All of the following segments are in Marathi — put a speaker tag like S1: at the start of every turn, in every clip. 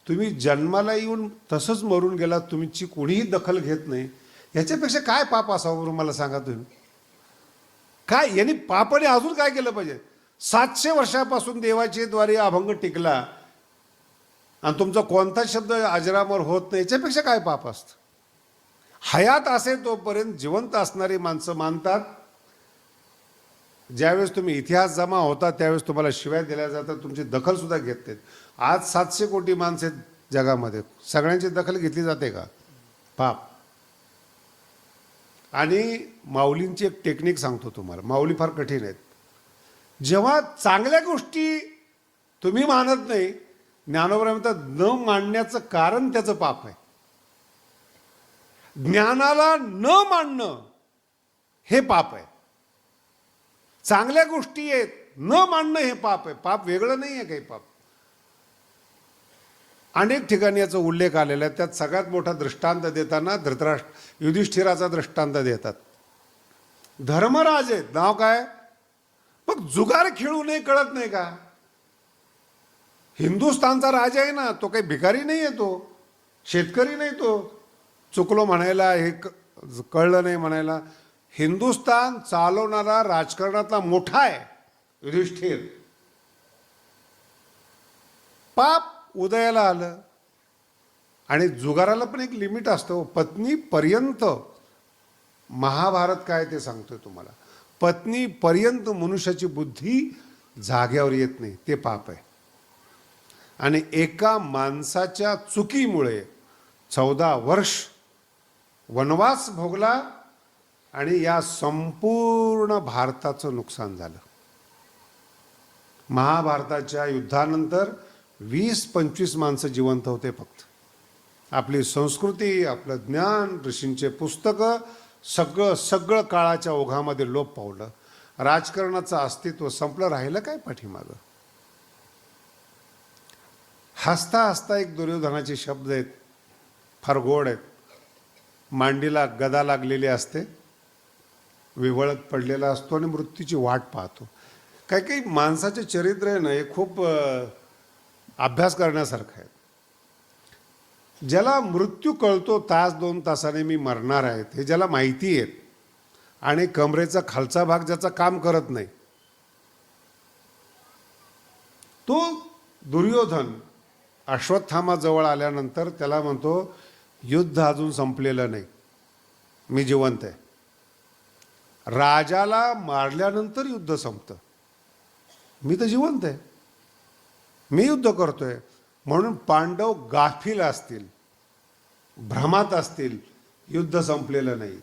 S1: तुम्ही जन्माला येऊन तसंच मरून गेलात, तुमची कोणीही दखल घेत नाही, याच्यापेक्षा काय पाप असावं बरं मला सांगा तुम्ही? काय यांनी पापाने अजून काय केलं पाहिजे? 700 वर्षापासून देवाचे द्वारे अभंग टिकला आणि तुमचा कोणताच शब्द अजरामर होत नाही, याच्यापेक्षा काय पाप असतं? हयात असे तोपर्यंत जिवंत असणारी माणसं मानतात. ज्यावेळेस तुम्ही इतिहास जमा होता त्यावेळेस तुम्हाला शिव्या दिल्या जातात, तुमची दखल सुद्धा घेत नाहीत. आज 700 कोटी माणसं आहेत जगामध्ये, सगळ्यांची दखल घेतली जाते का? पाप. आणि माऊलींची एक टेक्निक सांगतो तुम्हाला, माऊली फार कठीण आहेत. जेव्हा चांगल्या गोष्टी तुम्ही मानत नाही, ज्ञानोबा म्हणतात न मानण्याचं कारण त्याचं पाप आहे. ज्ञानाला न मानणं हे पाप आहे. चांगल्या गोष्टी आहेत न मानणं हे पाप आहे. पाप वेगळं नाही आहे काही. पाप अनेक ठिकाणी याचा उल्लेख आलेला आहे. त्यात सगळ्यात मोठा दृष्टांत देताना युधिष्ठिराचा दृष्टांत देतात. धर्मराज आहेत, नाव काय? मग जुगार खेळू नये कळत नाही का? हिंदुस्थानचा राजा आहे ना, तो काही भिकारी नाही आहे, तो शेतकरी नाही, तो चुकलो म्हणायला, हे कळलं नाही म्हणायला. हिंदुस्थान चालवणारा राजकारणातला मोठा आहे युधिष्ठिर. पाप उदयाला आलं. आणि जुगाराला पण एक लिमिट असतं. पत्नीपर्यंत, महाभारत काय ते सांगतोय तुम्हाला, पत्नीपर्यंत मनुष्याची बुद्धी जाग्यावर येत नाही, ते पाप आहे. आणि एका माणसाच्या चुकीमुळे 14 वर्ष वनवास भोगला आणि या संपूर्ण भारताचं नुकसान झालं. महाभारताच्या युद्धानंतर 20-25 माणसं जिवंत होते फक्त. आपली संस्कृती, आपलं ज्ञान, ऋषींचे पुस्तकं सगळं काळाच्या ओघामध्ये लोप पावलं. राजकारणाचं अस्तित्व संपलं, राहिलं काय पाठीमागं? हसता हसता एक दुर्योधनाचे शब्द आहेत, फार गोड आहेत. मांडीला गदा लागलेली असते, विवळत पडलेला असतो आणि मृत्यूची वाट पाहतो. काही काही माणसाचे चरित्र आहे ना, हे खूप अभ्यास करण्यासारखं आहे. ज्याला मृत्यू कळतो 1-2 तासाने मी मरणार आहे, हे ज्याला माहिती आहे, आणि कमरेचा खालचा भाग ज्याचा काम करत नाही, तो दुर्योधन अश्वत्थामाजवळ आल्यानंतर त्याला म्हणतो, युद्ध अजून संपलेलं नाही, मी जिवंत आहे. राजाला मारल्यानंतर युद्ध संपतं, मी तर जिवंत आहे, मी युद्ध करतोय. म्हणून पांडव गाफील असतील, भ्रमात असतील, युद्ध संपलेलं नाही,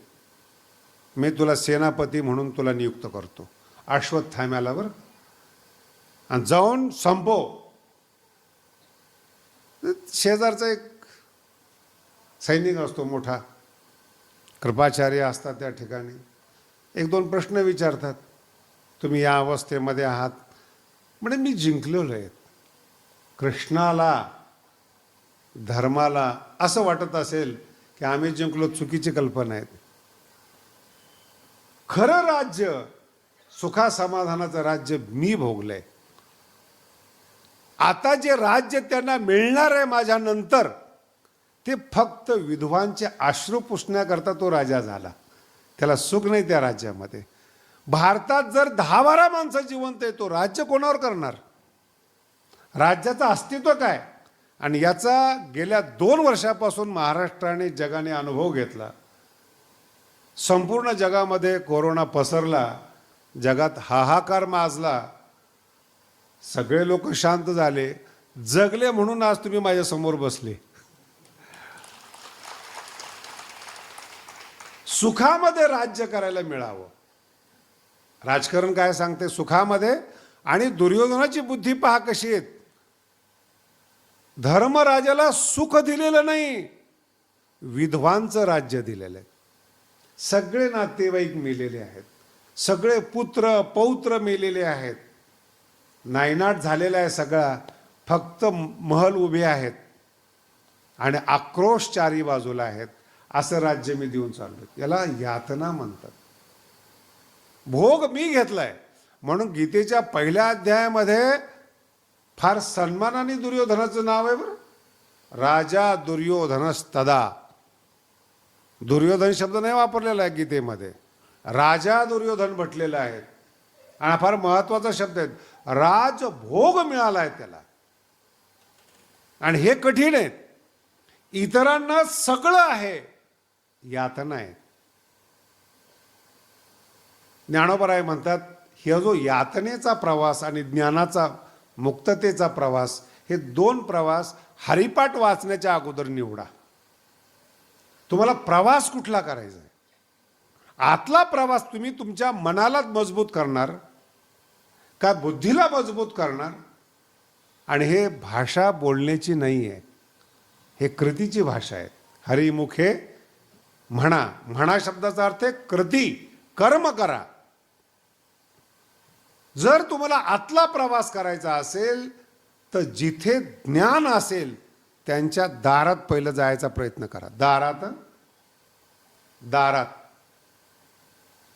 S1: मी तुला सेनापती म्हणून तुला नियुक्त करतो अश्वत्थाम्याला, बरं, आणि जाऊन संपव. शेजारचा एक सैनिक असतो मोठा, कृपाचार्य असतात त्या ठिकाणी. 1-2 प्रश्न विचारतात, तुम्ही या अवस्थेमध्ये आहात? म्हणजे मी जिंकलेलो आहे. कृष्णाला, धर्माला असं वाटत असेल की आम्ही जिंकलो, चुकीची कल्पना आहे. खरं राज्य, सुखा समाधानाचं राज्य मी भोगलंय. आता जे राज्य त्यांना मिळणार आहे माझ्या नंतर, ते फक्त विधवांचे अश्रू पुसण्याकरता तो राजा झाला. त्याला सुख नाही त्या राज्यामध्ये. भारतात जर 10-12 माणसं जिवंत आहे, तो राज्य कोणावर करणार? राज्याचं अस्तित्व काय? आणि याचा गेल्या 2 वर्षापासून महाराष्ट्राने, जगाने अनुभव घेतला. संपूर्ण जगामध्ये कोरोना पसरला, जगात हाहाकार माजला, सगळे लोक शांत झाले, जगले, म्हणून आज तुम्ही माझ्यासमोर बसले. सुखामध्ये राज्य करायला मिळावं. राजकारण काय सांगते? सुखामध्ये. आणि दुर्योधनाची बुद्धी पहा कशी आहे. धर्मराजाला सुख दिलेलं नाही, विधवांचं राज्य दिलेलं आहे. सगळे नातेवाईक मेलेले आहेत, सगळे पुत्र पौत्र मेलेले आहेत, नायनाट झालेला आहे सगळा, फक्त महल उभे आहेत आणि आक्रोश चारी बाजूला आहेत. असं राज्य मी देऊन चाललो. याला यातना म्हणतात. भोग मी घेतलाय. म्हणून गीतेच्या 1ल्या अध्यायामध्ये फार सन्मानाने दुर्योधनाचं नाव आहे बरं. राजा दुर्योधनस्तदा. दुर्योधन शब्द नाही वापरलेला आहे गीतेमध्ये, राजा दुर्योधन म्हटलेला आहे. आणि हा फार महत्वाचा शब्द आहे. राजभोग मिळाला आहे त्याला. आणि हे कठीण आहे. इतरांना सगळं आहे, यातना आहे. ज्ञानोबराय म्हणतात, हा जो यातनेचा प्रवास आणि ज्ञानाचा मुक्ततेचा प्रवास, हे दोन प्रवास हरिपाठ वाचण्याच्या अगोदर निवडा. तुम्हाला प्रवास कुठला करायचा आहे? आतला प्रवास तुम्ही तुमच्या मनाला मजबूत करणार का बुद्धीला मजबूत करणार? आणि हे भाषा बोलण्याची नाही आहे, हे कृतीची भाषा आहे. हरिमुखे म्हणा. म्हणा शब्दाचा अर्थ आहे कृती, कर्म करा. जर तुम्हाला आतला प्रवास करायचा असेल तर जिथे ज्ञान असेल त्यांच्या दारात पहिलं जायचा प्रयत्न करा. दारात.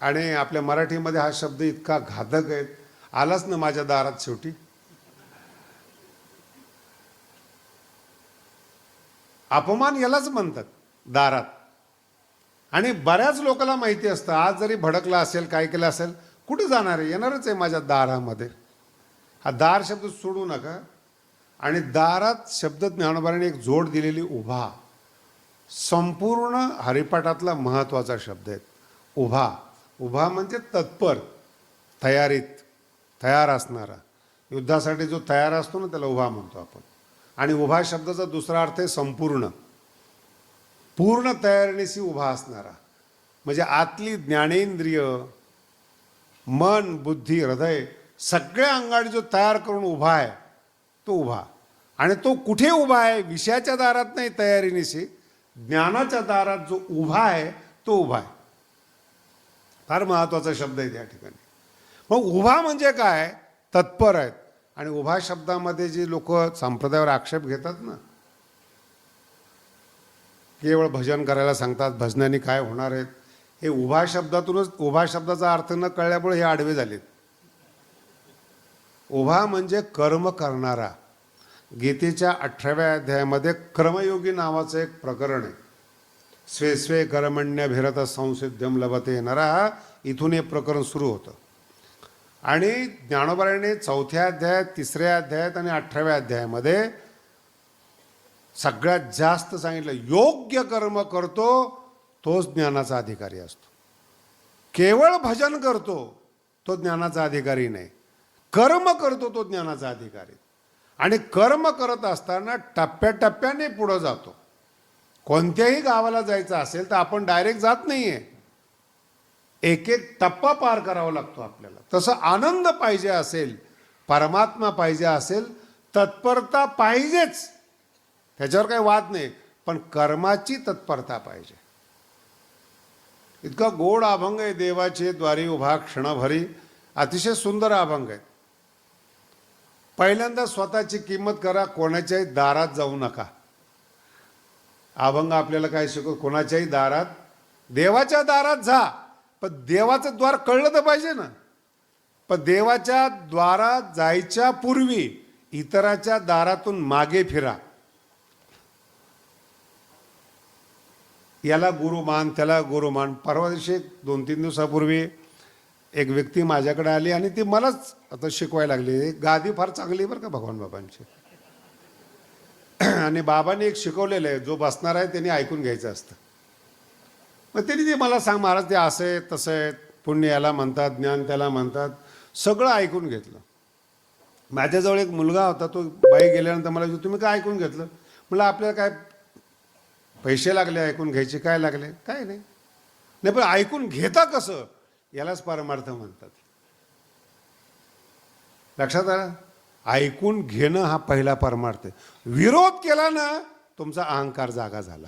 S1: आणि आपल्या मराठीमध्ये हा शब्द इतका घातक आहे, आलाच ना माझ्या दारात शेवटी. अपमान यालाच म्हणतात, दारात. आणि बऱ्याच लोकांना माहिती असतं, आज जरी भडकला असेल, काय केलं असेल, कुठे जाणार आहे, येणारच आहे माझ्या दारामध्ये. हा दार शब्द सोडू नका. आणि दारात शब्द ज्ञानोबाने एक जोड दिलेली, उभा. संपूर्ण हरिपाठातला महत्त्वाचा शब्द आहे उभा. उभा म्हणजे तत्पर, तयार असणारा. युद्धासाठी जो तयार असतो ना त्याला उभा म्हणतो आपण. आणि उभा शब्दाचा दुसरा अर्थ आहे संपूर्ण. पूर्ण तयारीनिशी उभा असणारा. म्हणजे आतली ज्ञानेंद्रिय, मन, बुद्धी, हृदय सगळ्या अंगाने जो तयार करून उभा आहे तो उभा. आणि तो कुठे उभा आहे? विषयाच्या दारात नाही, तयारीनिशी ज्ञानाच्या दारात जो उभा आहे तो उभा आहे. फार महत्वाचा शब्द आहे त्या ठिकाणी. मग उभा म्हणजे काय? तत्पर आहेत. आणि उभा शब्दामध्ये जे लोक संप्रदायावर आक्षेप घेतात ना, केवळ भजन करायला सांगतात, भजनाने काय होणार आहेत, हे उभा शब्दातूनच, उभा शब्दाचा अर्थ न कळल्यामुळे हे आडवे झालेत. उभा म्हणजे कर्म करणारा. गीतेच्या 18व्या अध्यायामध्ये कर्मयोगी नावाचं एक प्रकरण आहे. स्वे स्वे कर्मण्यभिरत संसिद्ध्यम लभते नरः, इथून हे प्रकरण सुरू होतं. आणि ज्ञानोबाने 4थ्या अध्यायात, 3ऱ्या अध्यायात आणि 18व्या अध्यायामध्ये सगळ्यात जास्त सांगितलं, योग्य कर्म करतो तोच ज्ञानाचा अधिकारी असतो. केवळ भजन करतो तो ज्ञानाचा अधिकारी नाही, कर्म करतो तो ज्ञानाचा अधिकारी. आणि कर्म करत असताना टप्प्याटप्प्याने पुढं जातो. कोणत्याही गावाला जायचं असेल तर आपण डायरेक्ट जात नाहीये, एक एक टप्पा पार करावा लागतो आपल्याला. तसं आनंद पाहिजे असेल, परमात्मा पाहिजे असेल, तत्परता पाहिजेच, त्याच्यावर काही वाद नाही. पण कर्माची तत्परता पाहिजे. इतका गोड अभंग आहे, देवाचे द्वारी उभा क्षणभरी. अतिशय सुंदर अभंग आहे. पहिल्यांदा स्वतःची किंमत करा, कोणाच्याही दारात जाऊ नका. अभंग आपल्याला काय शिकवतो? कोणाच्याही दारात, देवाच्या दारात जा, पण देवाचं द्वार कळलं तर पाहिजे ना. पण देवाच्या द्वारात जायच्या पूर्वी इतराच्या दारातून मागे फिरा. याला गुरुमान, त्याला गुरुमान. परवा दिवशी 2-3 दिवसापूर्वी एक व्यक्ती माझ्याकडे आली आणि ती मलाच आता शिकवायला लागली. गादी फार चांगली बरं का भगवान बाबांची. आणि बाबांनी एक शिकवलेलं आहे, जो बसणार आहे त्यांनी ऐकून घ्यायचं असतं. मग त्यांनी ते मला सांग, महाराज ते असं आहे तसं आहे, पुण्य याला म्हणतात, ज्ञान त्याला म्हणतात, सगळं ऐकून घेतलं. माझ्याजवळ एक मुलगा होता, तो बाई गेल्यानंतर मला तुम्ही काय ऐकून घेतलं? म्हटलं आपल्याला काय पैसे लागले ऐकून घ्यायचे, काय लागले? काय नाही. नाही पण ऐकून घेता कसं, यालाच परमार्थ म्हणतात. लक्षात आलं? ऐकून घेणं हा पहिला परमार्थ आहे. विरोध केला ना, तुमचा अहंकार जागा झाला,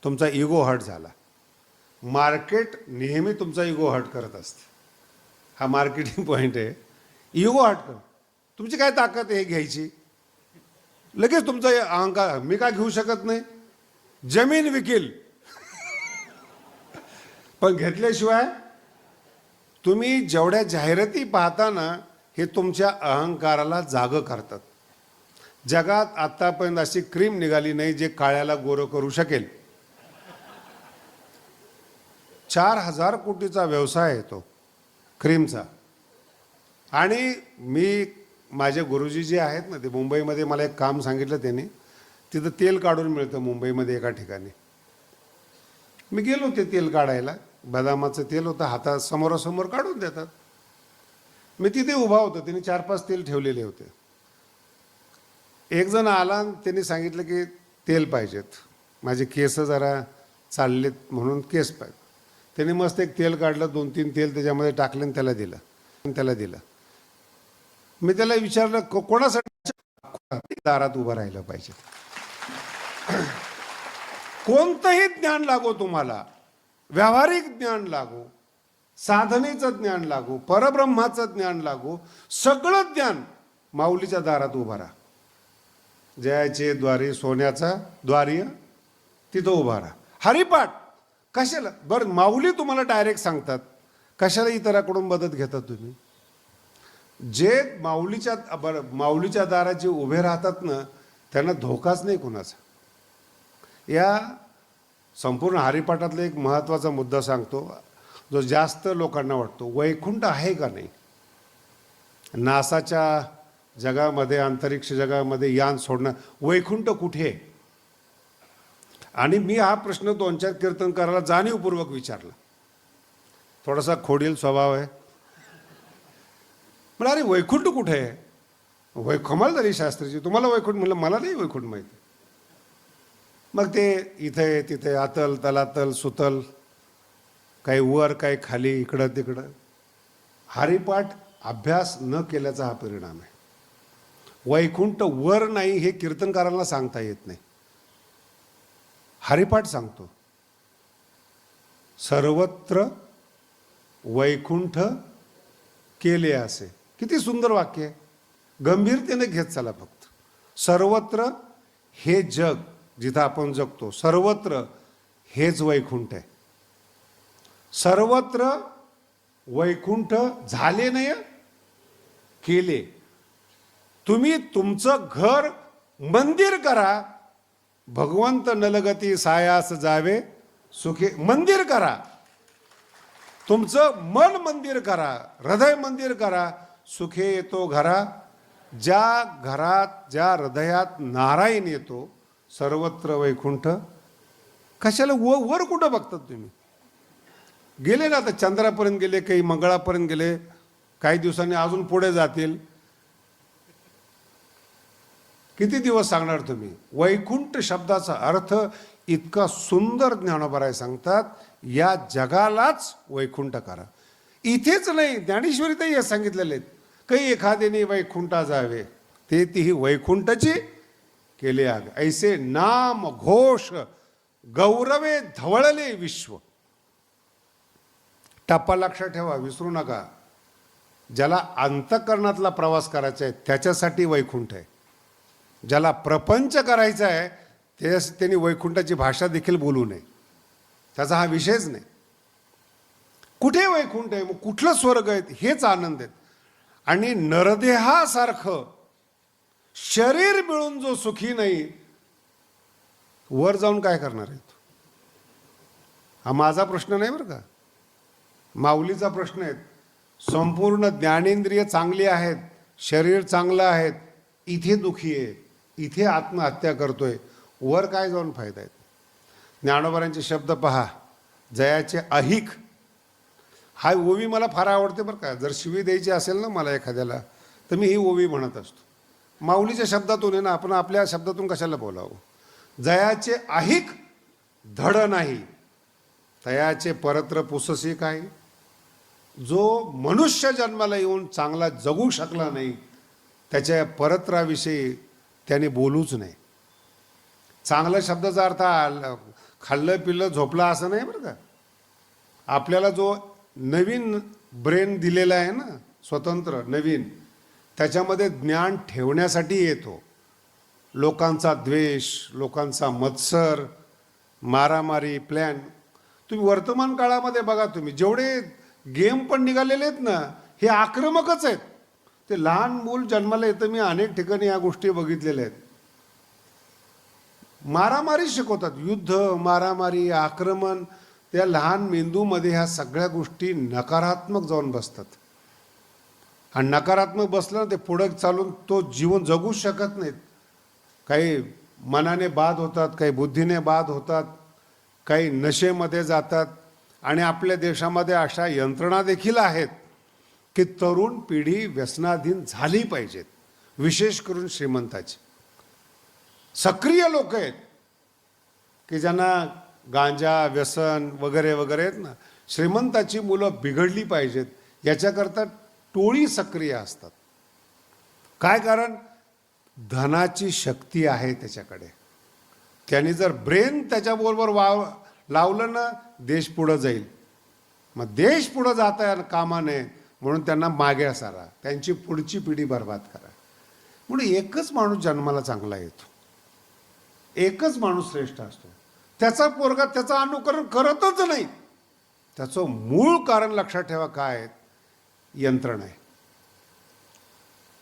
S1: तुमचा इगो हट झाला. मार्केट नेहमी तुमचा इगो हट करत असते. हा मार्केटिंग पॉईंट आहे. इगो हट कर. तुमची काय ताकद आहे घ्यायची? लगेच तुमचा अहंकार, मी काय घेऊ शकत नाही, जमीन विकील. पण घेतल्याशिवाय तुम्ही जेवढ्या जाहिराती पाहता ना, हे तुमच्या अहंकाराला जागं करतात. जगात आतापर्यंत अशी क्रीम निघाली नाही जे काळ्याला गोरं करू शकेल. 4,000 कोटीचा व्यवसाय आहे तो क्रीमचा. आणि मी माझे गुरुजी जे आहेत ना, ते मुंबईमध्ये मला एक काम सांगितलं त्यांनी. तिथं तेल काढून मिळतं मुंबईमध्ये एका ठिकाणी. मी गेलो ते तेल काढायला. बदामाचं तेल होतं, हातात समोरासमोर काढून देतात. मी तिथे उभा होतो, त्यांनी 4-5 तेल ठेवलेले होते. एक जण आला, त्यांनी सांगितलं की तेल पाहिजेत, माझे केस जरा चाललेत म्हणून केस पाहिजे. त्यांनी मस्त एक तेल काढलं, 2-3 तेल त्याच्यामध्ये टाकले आणि त्याला दिलं. मी त्याला विचारलं कोणासाठी दारात उभं राहिलं पाहिजे. कोणतंही ज्ञान लागो तुम्हाला, व्यावहारिक ज्ञान लागो, साधनेचं ज्ञान लागो, परब्रह्माचं ज्ञान लागो, सगळं ज्ञान माऊलीच्या दारात उभा राहा. जयाचे द्वारी सोन्याचा द्वारी तिथं उभा राहा. हरिपाठ कशाला बरं, माऊली तुम्हाला डायरेक्ट सांगतात, कशाला इतराकडून मदत घेतात तुम्ही. जे माऊलीच्या दारात उभे राहतात ना, त्यांना धोकाच नाही कुणाचा. या संपूर्ण हरिपाठातला एक महत्त्वाचा मुद्दा सांगतो, जो जास्त लोकांना वाटतो. वैकुंठ आहे का नाही? नासाच्या जगामध्ये, अंतरिक्ष जगामध्ये यान सोडणं, वैकुंठ कुठे? आणि मी हा प्रश्न 2-4 कीर्तनकाराला जाणीवपूर्वक विचारला. थोडासा खोडील स्वभाव आहे. मला अरे वैकुंठ कुठे आहे? कमाल झाली शास्त्रीची, तुम्हाला वैकुंठ म्हणलं, मला नाही वैकुंठ माहिती. मग ते इथे तिथे आतल तलातल सुतल, काही वर काही खाली, इकडं तिकडं. हरिपाठ अभ्यास न केल्याचा हा परिणाम आहे. वैकुंठ वर नाही हे कीर्तनकारांना सांगता येत नाही. हरिपाठ सांगतो, सर्वत्र वैकुंठ केले असे. किती सुंदर वाक्य आहे. गंभीरतेने घेत चला फक्त. सर्वत्र हे जग जिथं आपण जगतो, सर्वत्र हेच वैकुंठ आहे. सर्वत्र वैकुंठ झाले नाही, केले. तुम्ही तुमचं घर मंदिर करा. भगवंत नलगती सायास जावे सुखे. मंदिर करा, तुमचं मन मंदिर करा, हृदय मंदिर करा, सुखे येतो घरा. ज्या घरात, ज्या हृदयात नारायण येतो, सर्वत्र वैकुंठ. कशाला वर कुठं बघतात तुम्ही? गेले ना आता चंद्रापर्यंत गेले, काही मंगळापर्यंत गेले, काही दिवसांनी अजून पुढे जातील. किती दिवस सांगणार तुम्ही? वैकुंठ शब्दाचा अर्थ इतका सुंदर ज्ञानोबा सांगतात, या जगालाच वैकुंठ करा. इथेच नाही, ज्ञानेश्वरीतही हे सांगितलेले आहेत, काही एखाद्याने वैकुंठा जावे, ते ती ही वैकुंठाची केले आग. ऐसे नाम घोष गौरवे धवळले विश्व. टप्पा लक्षात ठेवा, विसरू नका. ज्याला अंतःकरणातला प्रवास करायचा आहे त्याच्यासाठी वैकुंठ आहे. ज्याला प्रपंच करायचा आहे त्यांनी वैकुंठाची भाषा देखील बोलू नये. त्याचा हा विषयच नाही. कुठे वैकुंठ आहे, मग कुठलं स्वर्ग आहे, हेच आनंद आहेत. आणि नरदेहासारखं शरीर मिळून जो सुखी नाही, वर जाऊन काय करणार आहेत? हा माझा प्रश्न नाही बरं का, माऊलीचा प्रश्न आहे. संपूर्ण ज्ञानेंद्रिय चांगली आहेत, शरीर चांगलं आहे, इथे दुखी आहे, इथे आत्महत्या करतोय, वर काय जाऊन फायदा आहे? ज्ञानोबारांचे शब्द पहा, जयाचे अहिक. हा ओवी मला फार आवडते बरं का. जर शिवी द्यायची असेल ना मला एखाद्याला, तर मी ही ओवी म्हणत असतो. माऊलीच्या शब्दातून आहे ना, आपण आपल्या शब्दातून कशाला बोलावं? जयाचे अहिक धड नाही, तयाचे परत्र पुससी काय. जो मनुष्य जन्माला येऊन चांगला जगू शकला नाही, त्याच्या परत्राविषयी त्याने बोलूच नाही. चांगल्या शब्दाचा अर्थ खाल्लं पिल्लं झोपला असं नाही बरं का. आपल्याला जो नवीन ब्रेन दिलेला आहे ना, स्वतंत्र नवीन, त्याच्यामध्ये ज्ञान ठेवण्यासाठी येतो. लोकांचा द्वेष, लोकांचा मत्सर, मारामारी, प्लॅन. तुम्ही वर्तमान काळामध्ये बघा, तुम्ही जेवढे गेम पण निघालेले आहेत ना, हे आक्रमकच आहेत. ते लहान मूल जन्माला येतं, मी अनेक ठिकाणी या गोष्टी बघितलेल्या आहेत. मारामारी शिकवतात, युद्ध, मारामारी, आक्रमण. त्या लहान मेंदूमध्ये ह्या सगळ्या गोष्टी नकारात्मक जाऊन बसतात. आणि नकारात्मक बसलं ना, ते पुढे चालून तो जीवन जगूच शकत नाहीत. काही मनाने बाद होतात, काही बुद्धीने बाद होतात, काही नशेमध्ये जातात. आणि आपल्या देशामध्ये अशा यंत्रणा देखील आहेत की तरुण पिढी व्यसनाधीन झाली पाहिजेत, विशेष करून श्रीमंताची. सक्रिय लोक आहेत की ज्यांना गांजा, व्यसन वगैरे वगैरे आहेत ना. श्रीमंताची मुलं बिघडली पाहिजेत याच्याकरता टोळी सक्रिय असतात. काय कारण? धनाची शक्ती आहे त्याच्याकडे. त्यांनी जर ब्रेन त्याच्याबरोबर लावलं ना, देश पुढं जाईल. मग देश पुढं जाता कामा नये म्हणून त्यांना मागे सारा, त्यांची पुढची पिढी बर्बाद करा. म्हणून एकच माणूस जन्माला चांगला येतो, एकच माणूस श्रेष्ठ असतो. त्याचा पोरगा त्याचं अनुकरण करतच नाही. त्याचं मूळ कारण लक्षात ठेवा काय आहे? यंत्रणा आहे.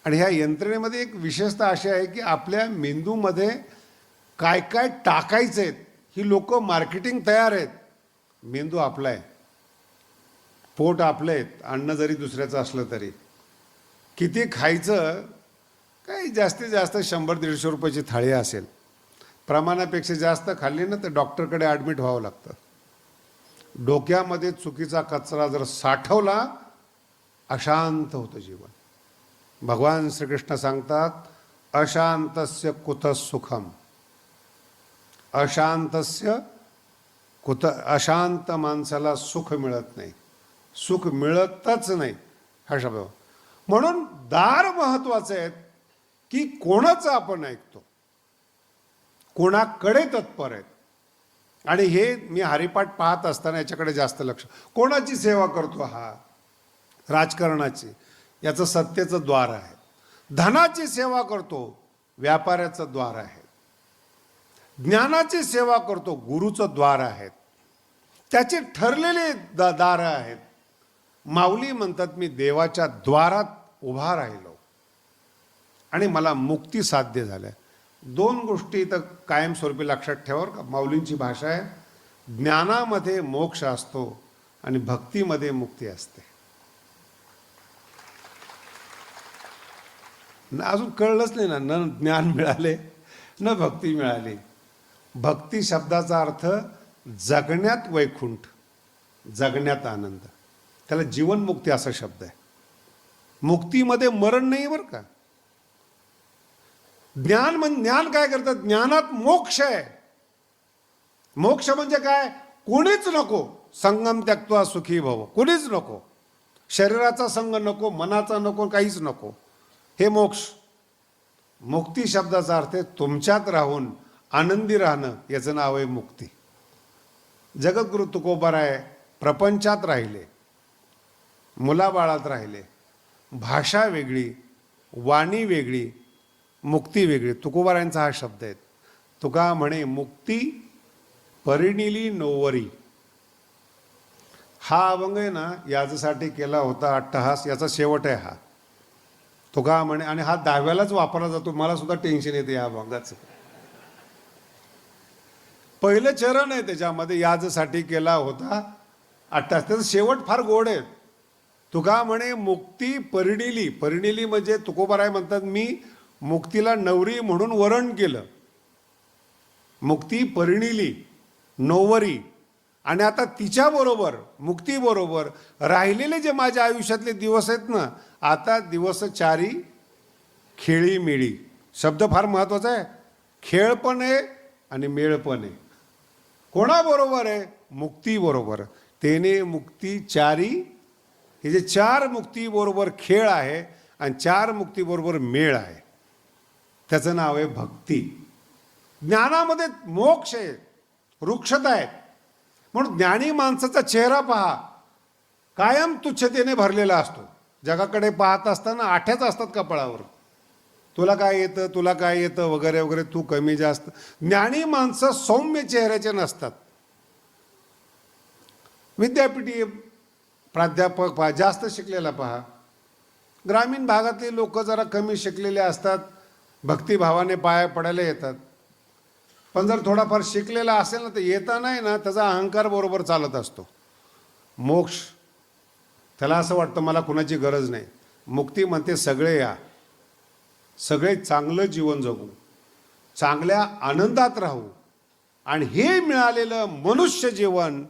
S1: आणि ह्या यंत्रणेमध्ये एक विशेषता अशी आहे की आपल्या मेंदूमध्ये काय काय टाकायचं आहेत ही लोक मार्केटिंग तयार आहेत. मेंदू आपला आहे, पोट आपलं आहे, अन्न जरी दुसऱ्याचं असलं तरी. किती खायचं? काही जास्तीत जास्त 100-150 रुपयाची थाळी असेल. प्रमाणापेक्षा जास्त खाल्ली ना तर डॉक्टरकडे ॲडमिट व्हावं लागतं. डोक्यामध्ये चुकीचा कचरा जर साठवला, अशांत होतं जीवन. भगवान श्रीकृष्ण सांगतात, अशांतस्य कुतः सुखम. अशांतस्य कुत अशांत माणसाला सुख मिळत नाही, सुख मिळतच नाही हा शब्द. म्हणून दार महत्वाचे आहेत की कोणाचं आपण ऐकतो, कोणाकडे तत्पर आहेत. आणि हे मी हरिपाठ पाहत असताना याच्याकडे जास्त लक्ष. कोणाची सेवा करतो? हा राजकारणाची, याचं सत्तेचं द्वार आहे. धनाची सेवा करतो, व्यापाऱ्याचं द्वार आहे. ज्ञानाची सेवा करतो, गुरुचं द्वार आहेत. त्याचे ठरलेले दार आहेत. माऊली म्हणतात, मी देवाच्या द्वारात उभा राहिलो आणि मला मुक्ती साध्य झाल्या. 2 गोष्टी इथं कायमस्वरूपी लक्षात ठेवा का. माऊलींची भाषा आहे, ज्ञानामध्ये मोक्ष असतो आणि भक्तीमध्ये मुक्ती असते. अजून कळलंच नाही ना, न ज्ञान मिळाले न भक्ती मिळाली. भक्ती शब्दाचा अर्थ जगण्यात वैकुंठ, जगण्यात आनंद. त्याला जीवनमुक्ती असा शब्द आहे. मुक्तीमध्ये मरण नाही बरं का. ज्ञान काय करतात? ज्ञानात मोक्ष आहे. मोक्ष म्हणजे काय? कोणीच नको, संगम त्यक्त्वा सुखी भव. कोणीच नको, शरीराचा संग नको, मनाचा नको, काहीच नको. हे मोक्ष. मुक्ती शब्दाचा अर्थ आहे तुमच्यात राहून आनंदी राहणं, याचं नाव आहे मुक्ती. जगद्गुरु तुकोबाराय प्रपंचात राहिले, मुलाबाळात राहिले, भाषा वेगळी, वाणी वेगळी, मुक्ती वेगळी. तुकोबारायांचा हा शब्द आहे. तुका म्हणे, मुक्ती परिणिली नोवरी. हा अभंग आहे ना, याच्यासाठी केला होता अट्टहास, याचा शेवट आहे हा. तुका म्हणे, आणि हा 10व्यालाच वापरला जातो. मला सुद्धा टेन्शन येते या अभंगाचं. पहिलं चरण आहे त्याच्यामध्ये, याजसाठी केला होता अट्टहास. त्याचं शेवट फार गोड आहे. तुका म्हणे, मुक्ती परिणिली. परिणिली म्हणजे तुकोबाराय म्हणतात, मी मुक्तीला नवरी म्हणून वरण केलं. मुक्ती परिणिली नोवरी. आणि आता तिच्याबरोबर, मुक्तीबरोबर राहिलेले जे माझ्या आयुष्यातले दिवस आहेत ना, आता दिवस चारी खेळी मिळी. शब्द फार महत्वाचा आहे. खेळ पण आहे आणि मेळ पण आहे. कोणाबरोबर आहे? मुक्तीबरोबर. तेने मुक्ती चारी. हे जे 4 मुक्तीबरोबर खेळ आहे आणि 4 मुक्तीबरोबर मेळ आहे, त्याचं नाव आहे भक्ती. ज्ञानामध्ये मोक्ष आहे, वृक्षता आहे. म्हणून ज्ञानी माणसाचा चेहरा पहा, कायम तुच्छतेने भरलेला असतो. जगाकडे पाहत असताना आठ्याच असतात कपाळावर. तुला काय येतं, तुला काय येतं वगैरे वगैरे, तू कमी जास्त. ज्ञानी माणसं सौम्य चेहऱ्याचे नसतात. विद्यापीठी प्राध्यापक पहा, जास्त शिकलेला पहा, ग्रामीण भागातले लोक जरा कमी शिकलेले असतात, भक्तिभावाने पाया पडायला येतात. पण जर थोडाफार शिकलेला असेल ना, तर येता नाही ना, त्याचा अहंकार बरोबर चालत असतो. मोक्ष, त्याला असं वाटतं मला कुणाची गरज नाही. मुक्ती म्हणते सगळे या, सगळे चांगलं जीवन जगू, चांगल्या आनंदात राहू, आणि हे मिळालेलं मनुष्य जीवन